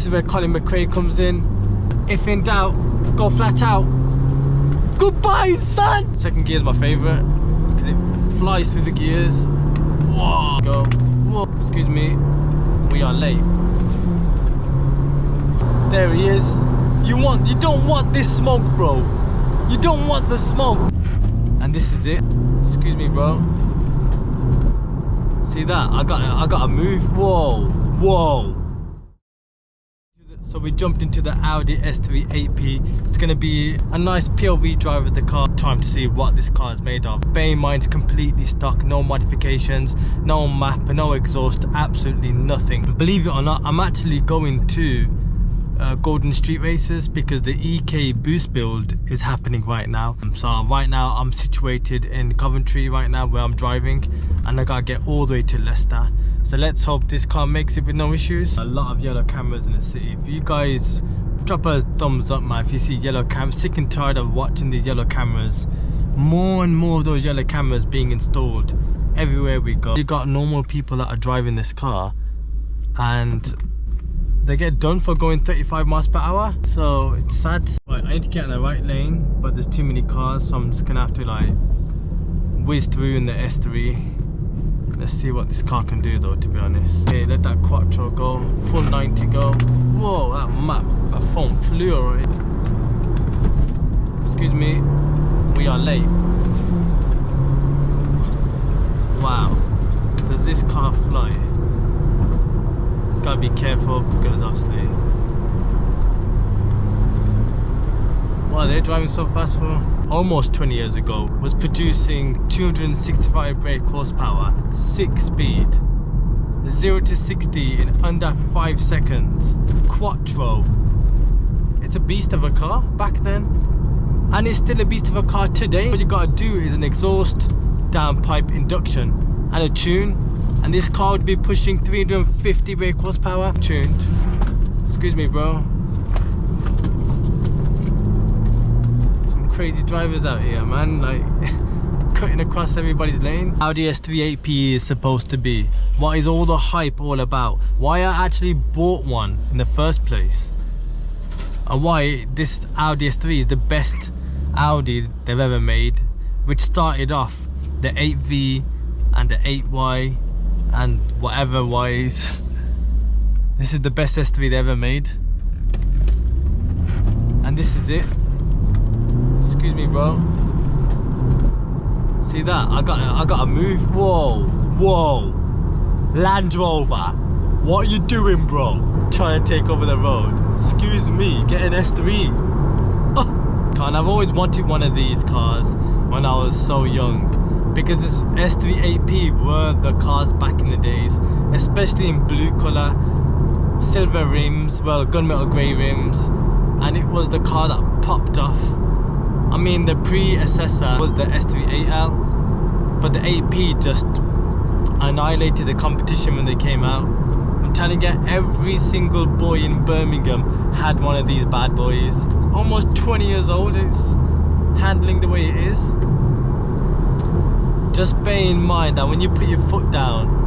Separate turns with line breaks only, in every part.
is where Colin McRae comes in. If in doubt, go flat out. Goodbye, son! Second gear is my favourite because it flies through the gears. Whoa, go. Whoa, excuse me. We are late. There he is. You don't want this smoke, bro. You don't want the smoke. And this is it. Excuse me, bro. See that? I got to move. Whoa, whoa. So we jumped into the Audi S3 8P. It's going to be a nice POV drive of the car. Time to see what this car is made of. Bear in mind, it's completely stock, no modifications, no map, no exhaust, absolutely nothing. Believe it or not, I'm actually going to Golden Street Races because the EK boost build is happening right now. So right now I'm situated in Coventry right now where I'm driving, and I gotta get all the way to Leicester. So let's hope this car makes it with no issues. A lot of yellow cameras in the city. If you guys drop a thumbs up, man, if you see yellow cameras. Sick and tired of watching these yellow cameras. More and more of those yellow cameras being installed everywhere we go. You got normal people that are driving this car and they get done for going 35 miles per hour, so it's sad. Right, I need to get in the right lane, but there's too many cars, so I'm just gonna have to like whiz through in the S3. Let's see what this car can do though, to be honest. Okay, let that quattro go, full 90 go. Whoa, that map, that phone flew already. Excuse me, we are late. Wow, does this car fly? Gotta be careful because obviously, wow, they're driving so fast for almost 20 years ago. Was producing 265 brake horsepower, 6 speed, 0 to 60 in under 5 seconds. Quattro. It's a beast of a car back then, and it's still a beast of a car today. What you gotta do is an exhaust downpipe induction and a tune, and this car would be pushing 350 brake horsepower. Tuned. Excuse me, bro. Some crazy drivers out here, man, like cutting across everybody's lane. Audi S3 8P is supposed to be. What is all the hype all about? Why I actually bought one in the first place, and why this Audi S3 is the best Audi they've ever made, which started off the 8V and the 8Y and whatever Ys. This is the best S3 they ever made, and this is it. Excuse me, bro. See that? I gotta move. Whoa, whoa. Land Rover, what are you doing, bro? Trying to take over the road. Excuse me, get an S3. Oh. And I've always wanted one of these cars when I was so young, because this S3 8P were the cars back in the days, especially in blue colour, silver rims, well, gunmetal grey rims, and it was the car that popped off. I mean, the predecessor was the S3 8L, but the 8P just annihilated the competition when they came out. I'm telling you, every single boy in Birmingham had one of these bad boys. Almost 20 years old, and it's handling the way it is. Just bear in mind that when you put your foot down,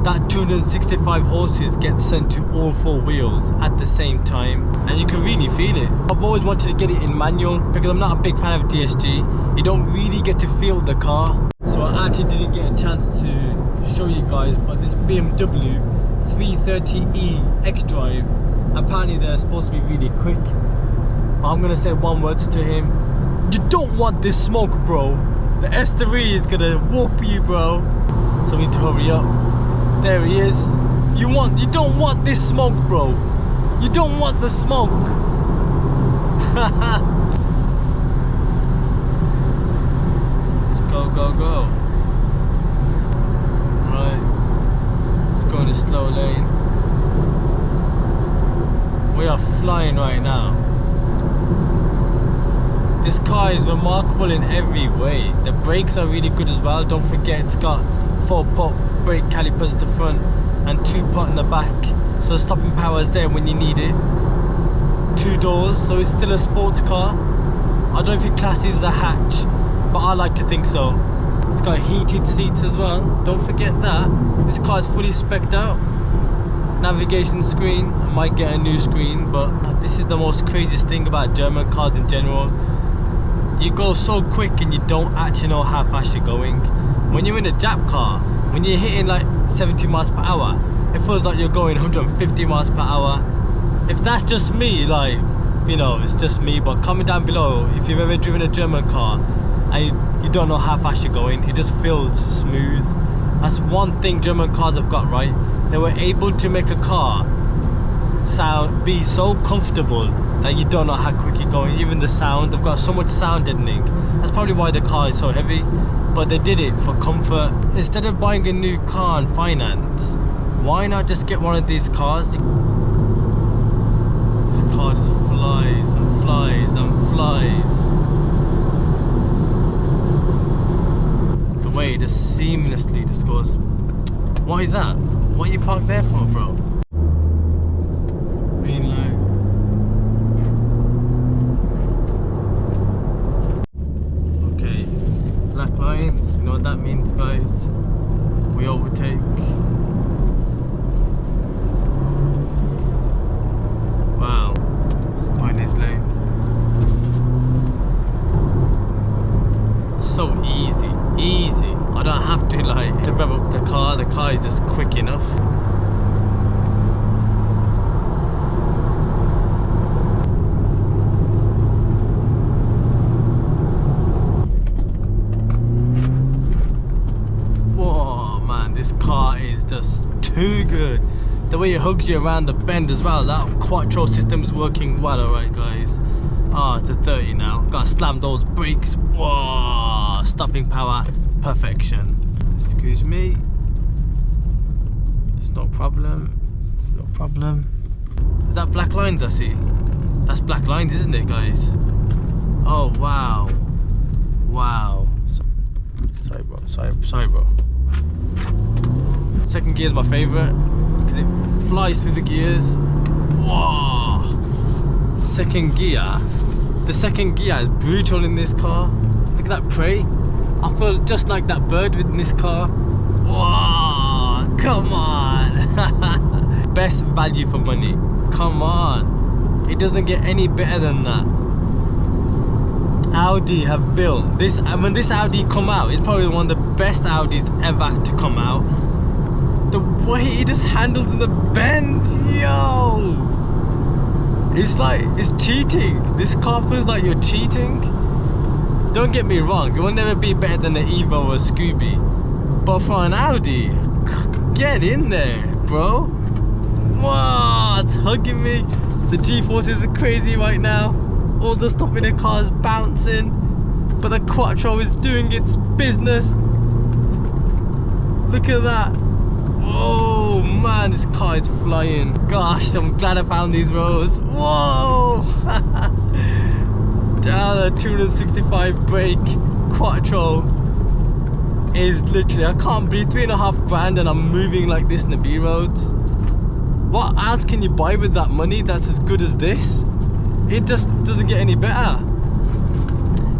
that 265 horses get sent to all 4 wheels at the same time, and you can really feel it. I've always wanted to get it in manual because I'm not a big fan of DSG. You don't really get to feel the car. So I actually didn't get a chance to show you guys, but this BMW 330e X-Drive, apparently they're supposed to be really quick. But I'm gonna say one word to him: you don't want this smoke, bro. The S3 is gonna whoop you, bro. So we need to hurry up. There he is. You don't want this smoke, bro. You don't want the smoke. Let's go, go, go. Right. Let's go in a slow lane. We are flying right now. This car is remarkable in every way. The brakes are really good as well. Don't forget, it's got 4-pot brake calipers at the front and 2-pot in the back, so stopping power is there when you need it. 2 doors, so it's still a sports car. I don't know if it classes as a hatch, but I like to think so. It's got heated seats as well, don't forget that. This car is fully spec'd out. navigation screen. I might get a new screen, but this is the most craziest thing about German cars in general. You go so quick and you don't actually know how fast you're going. When you're in a Jap car, when you're hitting like 70 miles per hour, it feels like you're going 150 miles per hour. If that's just me, like, you know, it's just me, but comment down below if you've ever driven a German car and you don't know how fast you're going. It just feels smooth. That's one thing German cars have got right. They were able to make a car be so comfortable that you don't know how quick you're going. Even the sound, they've got so much sound deadening. That's probably why the car is so heavy, but they did it for comfort. Instead of buying a new car and finance, why not just get one of these cars? This car just flies and flies and flies. The way it just seamlessly just goes. What is that? What are you parked there for, bro? Green light. Okay, black lines. You know what that means, guys? We overtake. Wow, it's quite in his lane. So easy, easy. I don't have to like rev up the car is just quick enough. Whoa man, this car is just too good. The way it hugs you around the bend as well, that quattro system is working well. Alright guys, it's a 30 now. Gotta slam those brakes. Whoa, stopping power, perfection. Excuse me, it's no problem, no problem. Is that black lines I see? That's black lines, isn't it, guys? Oh wow, wow. Sorry bro, sorry bro. Second gear is my favorite because it flies through the gears. Whoa! Second gear. The second gear is brutal in this car. Look at that prey. I feel just like that bird within this car. Whoa! Come on! Best value for money. Come on! It doesn't get any better than that. Audi have built this, and when this Audi come out, it's probably one of the best Audis ever to come out. The way it just handles in the bend, yo! It's like, it's cheating. This car feels like you're cheating. Don't get me wrong, it will never be better than an Evo or a Scooby. But for an Audi, get in there, bro. Wow, it's hugging me. The G-forces are crazy right now. All the stuff in the car is bouncing, but the quattro is doing its business. Look at that. Oh man, this car is flying. Gosh, I'm glad I found these roads. Whoa! Down a 265 brake quattro is literally, I can't believe, 3.5 grand and I'm moving like this in the B roads. What else can you buy with that money that's as good as this? It just doesn't get any better.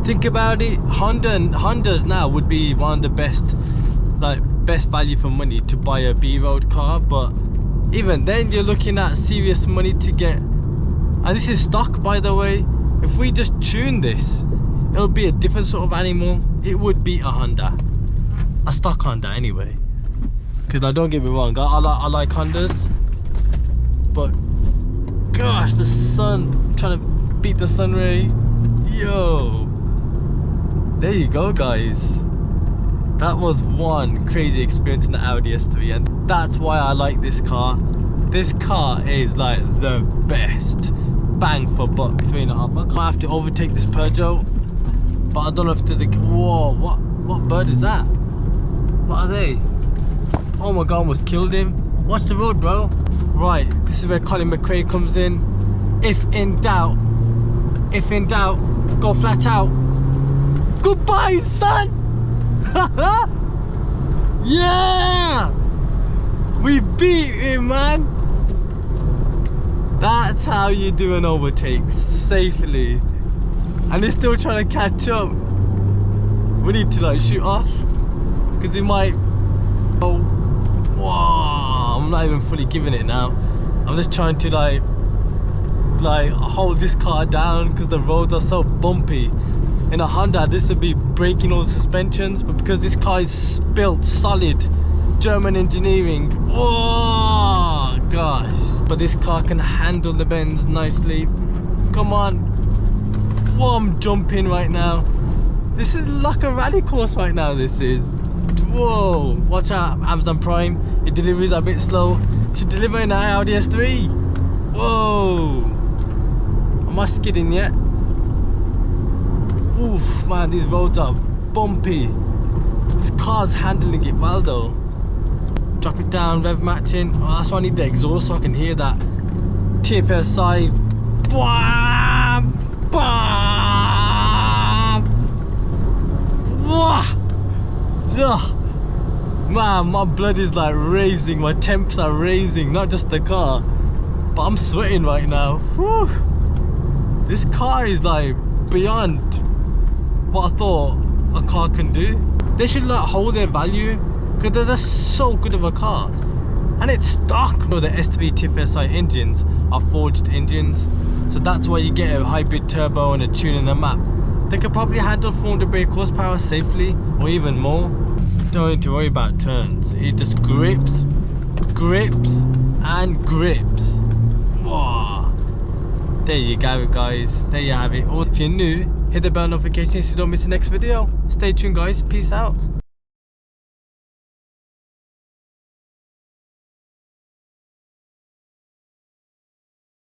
Think about it, Hondas now would be one of the best, like best value for money to buy a B-road car, but even then you're looking at serious money to get, and this is stock by the way. If we just tune this, it'll be a different sort of animal. It would be a Honda, a stock Honda anyway. Because now don't get me wrong, I like Hondas, but gosh, the sun, trying to beat the sun ray. Yo, there you go guys. That was one crazy experience in the Audi S3, and that's why I like this car. This car is like the best. Bang for buck, 3.5. I might have to overtake this Peugeot, but I don't know if there's a... Whoa, what bird is that? What are they? Oh my god, I almost killed him. Watch the road, bro. Right, this is where Colin McRae comes in. If in doubt, go flat out. Goodbye, son! Yeah! We beat him, man! That's how you do an overtake safely. And he's still trying to catch up. We need to like shoot off, because he might... Oh, whoa, I'm I'm not even fully giving it now. I'm just trying to like hold this car down because the roads are so bumpy. In a Honda, this would be breaking all the suspensions, but because this car is built solid, German engineering, oh gosh. But this car can handle the bends nicely. Come on. Whoa, I'm jumping right now. This is like a rally course right now, this is. Whoa, watch out, Amazon Prime. Your deliveries are a bit slow. Should deliver in an Audi S3. Whoa. Am I skidding yet? Oof, man, these roads are bumpy. This car's handling it well though. Drop it down, rev matching. Oh, that's why I need the exhaust so I can hear that. TFSI. Bam! Bam! Wah! Ugh. Man, my blood is like raising, my temps are raising, not just the car, but I'm sweating right now. Whew. This car is like beyond what I thought a car can do. They should like hold their value because they're just so good of a car, and it's stock. The S3 TFSI engines are forged engines, so that's why you get a hybrid turbo and a tune and a map. They could probably handle 400 brake horsepower safely, or even more. Don't need to worry about turns. It just grips, grips, and grips. Whoa. There you go, guys. There you have it. Or if you're new, hit the bell notification so you don't miss the next video. Stay tuned, guys. Peace out.